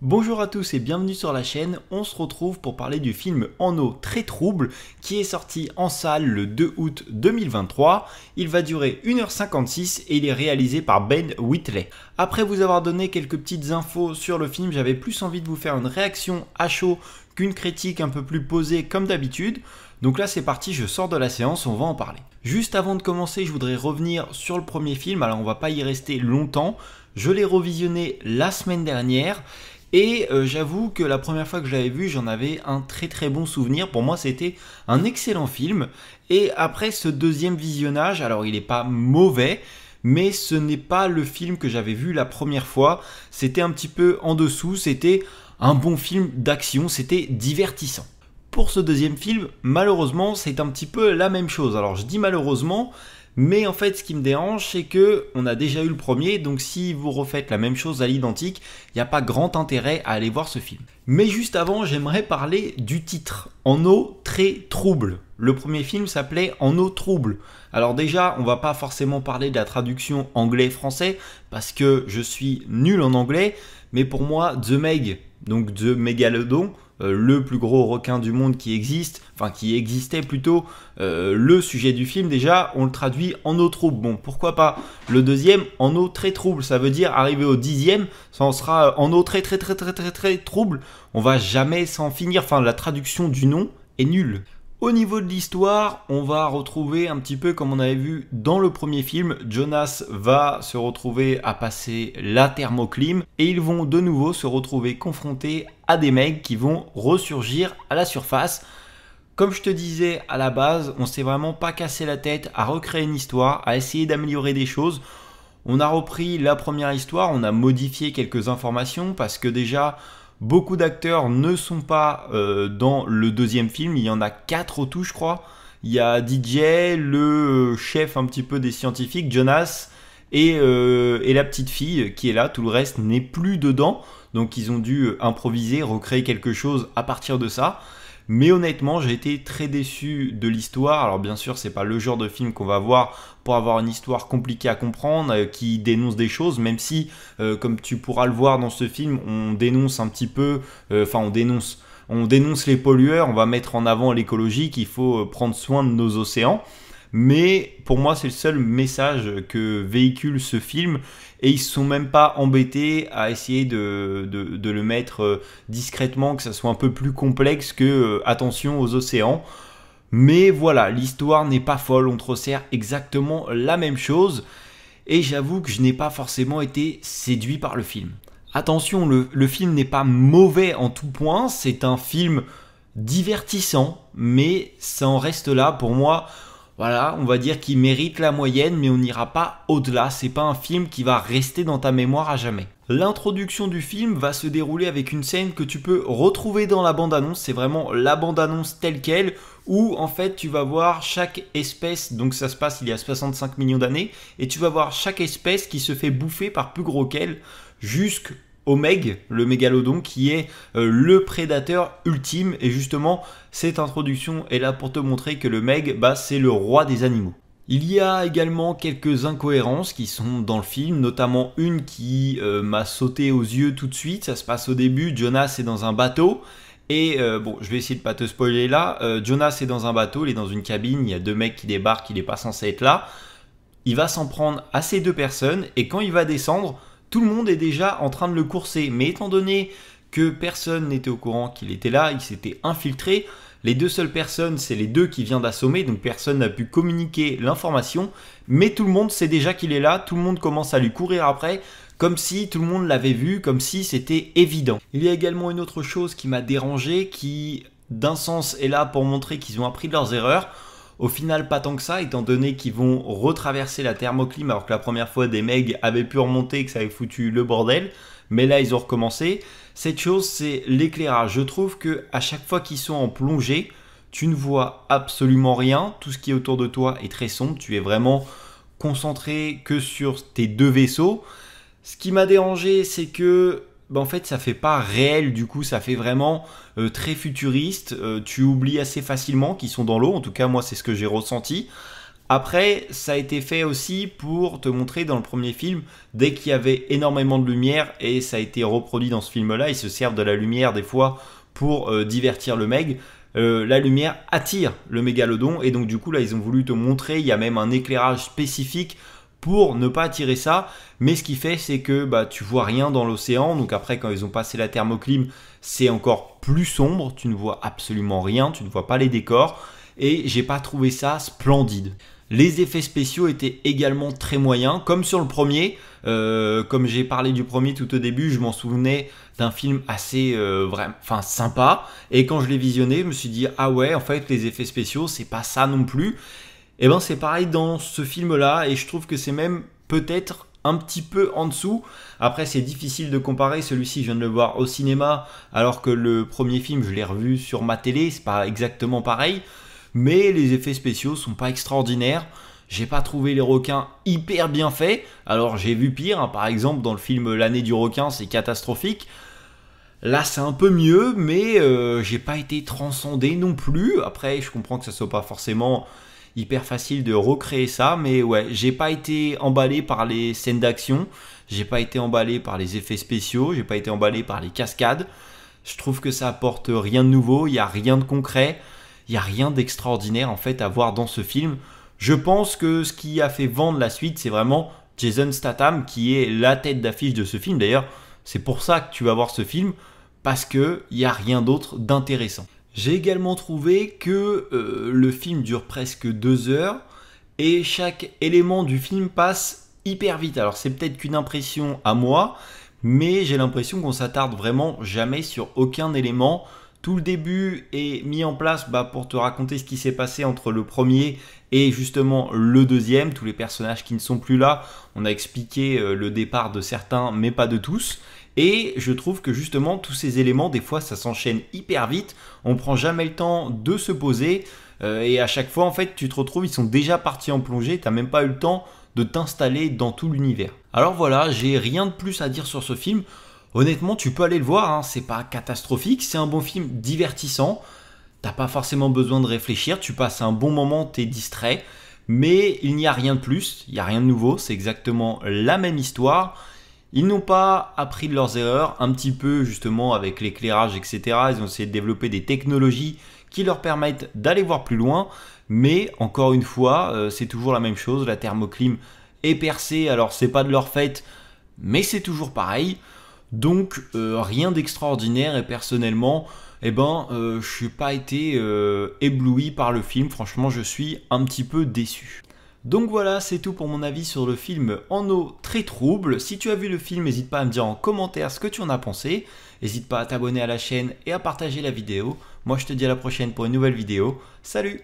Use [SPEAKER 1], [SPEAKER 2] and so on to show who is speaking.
[SPEAKER 1] Bonjour à tous et bienvenue sur la chaîne, on se retrouve pour parler du film En eau très trouble qui est sorti en salle le 2 août 2023. Il va durer 1h56 et il est réalisé par Ben Wheatley. Après vous avoir donné quelques petites infos sur le film, j'avais plus envie de vous faire une réaction à chaud qu'une critique un peu plus posée comme d'habitude. Donc là c'est parti, je sors de la séance, on va en parler. Juste avant de commencer, je voudrais revenir sur le premier film, alors on va pas y rester longtemps. Je l'ai revisionné la semaine dernière. Et j'avoue que la première fois que je l'avais vu, j'en avais un très bon souvenir. Pour moi, c'était un excellent film. Et après ce deuxième visionnage, alors il n'est pas mauvais, mais ce n'est pas le film que j'avais vu la première fois. C'était un petit peu en dessous, c'était un bon film d'action, c'était divertissant. Pour ce deuxième film, malheureusement, c'est un petit peu la même chose. Alors je dis malheureusement, mais en fait, ce qui me dérange, c'est que on a déjà eu le premier, donc si vous refaites la même chose à l'identique, il n'y a pas grand intérêt à aller voir ce film. Mais juste avant, j'aimerais parler du titre, En eau très trouble. Le premier film s'appelait En eau trouble. Alors déjà, on va pas forcément parler de la traduction anglais-français, parce que je suis nul en anglais, mais pour moi, The Meg, donc The Mégalodon, le plus gros requin du monde qui existe, enfin qui existait plutôt, le sujet du film déjà, on le traduit en eau trouble. Bon, pourquoi pas le deuxième en eau très trouble, ça veut dire arriver au 10e, ça en sera en eau très trouble, on va jamais s'en finir, enfin la traduction du nom est nulle. Au niveau de l'histoire, on va retrouver un petit peu comme on avait vu dans le premier film, Jonas va se retrouver à passer la thermoclim et ils vont de nouveau se retrouver confrontés à des mecs qui vont ressurgir à la surface. Comme je te disais à la base, on s'est vraiment pas cassé la tête à recréer une histoire, à essayer d'améliorer des choses. On a repris la première histoire, on a modifié quelques informations parce que déjà beaucoup d'acteurs ne sont pas dans le deuxième film, il y en a 4 au tout je crois. Il y a DJ, le chef un petit peu des scientifiques, Jonas, et la petite fille qui est là, tout le reste n'est plus dedans. Donc ils ont dû improviser, recréer quelque chose à partir de ça. Mais honnêtement, j'ai été très déçu de l'histoire. Alors bien sûr, c'est pas le genre de film qu'on va voir pour avoir une histoire compliquée à comprendre, qui dénonce des choses, même si, comme tu pourras le voir dans ce film, on dénonce un petit peu, on dénonce les pollueurs, on va mettre en avant l'écologie, qu'il faut prendre soin de nos océans. Mais pour moi, c'est le seul message que véhicule ce film. Et ils ne se sont même pas embêtés à essayer de le mettre discrètement, que ça soit un peu plus complexe que attention aux océans. Mais voilà, l'histoire n'est pas folle, on te resserre exactement la même chose. Et j'avoue que je n'ai pas forcément été séduit par le film. Attention, le film n'est pas mauvais en tout point, c'est un film divertissant, mais ça en reste là pour moi. Voilà, on va dire qu'il mérite la moyenne, mais on n'ira pas au-delà. C'est pas un film qui va rester dans ta mémoire à jamais. L'introduction du film va se dérouler avec une scène que tu peux retrouver dans la bande-annonce. C'est vraiment la bande-annonce telle qu'elle, où en fait tu vas voir chaque espèce, donc ça se passe il y a 65 millions d'années, et tu vas voir chaque espèce qui se fait bouffer par plus gros qu'elle, jusqu'au Meg, le mégalodon, qui est le prédateur ultime. Et justement, cette introduction est là pour te montrer que le Meg, c'est le roi des animaux. Il y a également quelques incohérences qui sont dans le film, notamment une qui m'a sauté aux yeux tout de suite. Ça se passe au début, Jonas est dans un bateau. Et bon, je vais essayer de pas te spoiler là. Jonas est dans un bateau, il est dans une cabine, il y a 2 mecs qui débarquent, il n'est pas censé être là. Il va s'en prendre à ces 2 personnes, et quand il va descendre, tout le monde est déjà en train de le courser. Mais étant donné que personne n'était au courant qu'il était là, il s'était infiltré, les 2 seules personnes, c'est les 2 qui viennent d'assommer, donc personne n'a pu communiquer l'information, mais tout le monde sait déjà qu'il est là, tout le monde commence à lui courir après, comme si tout le monde l'avait vu, comme si c'était évident. Il y a également une autre chose qui m'a dérangé, qui d'un sens est là pour montrer qu'ils ont appris de leurs erreurs. Au final, pas tant que ça, étant donné qu'ils vont retraverser la thermoclim, alors que la première fois, des mecs avaient pu remonter et que ça avait foutu le bordel. Mais là, ils ont recommencé. Cette chose, c'est l'éclairage. Je trouve que à chaque fois qu'ils sont en plongée, tu ne vois absolument rien. Tout ce qui est autour de toi est très sombre. Tu es vraiment concentré que sur tes 2 vaisseaux. Ce qui m'a dérangé, c'est que en fait ça fait pas réel, du coup ça fait vraiment très futuriste, tu oublies assez facilement qu'ils sont dans l'eau, en tout cas moi c'est ce que j'ai ressenti. Après, ça a été fait aussi pour te montrer dans le premier film, dès qu'il y avait énormément de lumière, et ça a été reproduit dans ce film-là, ils se servent de la lumière des fois pour divertir le meg. La lumière attire le mégalodon, et donc du coup là ils ont voulu te montrer, il y a même un éclairage spécifique pour ne pas attirer ça, mais ce qui fait c'est que tu vois rien dans l'océan, donc après quand ils ont passé la thermoclim, c'est encore plus sombre, tu ne vois absolument rien, tu ne vois pas les décors, et j'ai pas trouvé ça splendide. Les effets spéciaux étaient également très moyens, comme sur le premier. Comme j'ai parlé du premier tout au début, je m'en souvenais d'un film assez sympa. Et quand je l'ai visionné, je me suis dit ah ouais, en fait les effets spéciaux c'est pas ça non plus. Et ben c'est pareil dans ce film-là, et je trouve que c'est même peut-être un petit peu en dessous. Après c'est difficile de comparer, celui-ci je viens de le voir au cinéma, alors que le premier film je l'ai revu sur ma télé, c'est pas exactement pareil. Mais les effets spéciaux sont pas extraordinaires. J'ai pas trouvé les requins hyper bien faits. Alors j'ai vu pire, hein. Par exemple dans le film L'année du requin, c'est catastrophique. Là c'est un peu mieux, mais j'ai pas été transcendé non plus. Après je comprends que ça soit pas forcément hyper facile de recréer ça, mais ouais, j'ai pas été emballé par les scènes d'action, j'ai pas été emballé par les effets spéciaux, j'ai pas été emballé par les cascades. Je trouve que ça apporte rien de nouveau, il y a rien de concret. Il n'y a rien d'extraordinaire en fait à voir dans ce film. Je pense que ce qui a fait vendre la suite, c'est vraiment Jason Statham qui est la tête d'affiche de ce film. D'ailleurs, c'est pour ça que tu vas voir ce film, parce qu'il n'y a rien d'autre d'intéressant. J'ai également trouvé que le film dure presque 2 heures et chaque élément du film passe hyper vite. Alors c'est peut-être qu'une impression à moi, mais j'ai l'impression qu'on s'attarde vraiment jamais sur aucun élément. Tout le début est mis en place pour te raconter ce qui s'est passé entre le premier et justement le deuxième. Tous les personnages qui ne sont plus là. On a expliqué le départ de certains, mais pas de tous. Et je trouve que justement tous ces éléments, des fois ça s'enchaîne hyper vite. On prend jamais le temps de se poser. Et à chaque fois en fait tu te retrouves, ils sont déjà partis en plongée. Tu n'as même pas eu le temps de t'installer dans tout l'univers. Alors voilà, j'ai rien de plus à dire sur ce film. Honnêtement, tu peux aller le voir, hein, c'est pas catastrophique, c'est un bon film divertissant. T'as pas forcément besoin de réfléchir, tu passes un bon moment, t'es distrait, mais il n'y a rien de plus, il n'y a rien de nouveau, c'est exactement la même histoire. Ils n'ont pas appris de leurs erreurs, un petit peu justement avec l'éclairage, etc. Ils ont essayé de développer des technologies qui leur permettent d'aller voir plus loin, mais encore une fois, c'est toujours la même chose, la thermoclim est percée, alors c'est pas de leur fait, mais c'est toujours pareil. Donc rien d'extraordinaire, et personnellement, je suis pas été ébloui par le film. Franchement, je suis un petit peu déçu. Donc voilà, c'est tout pour mon avis sur le film En eau très trouble. Si tu as vu le film, n'hésite pas à me dire en commentaire ce que tu en as pensé. N'hésite pas à t'abonner à la chaîne et à partager la vidéo. Moi, je te dis à la prochaine pour une nouvelle vidéo. Salut!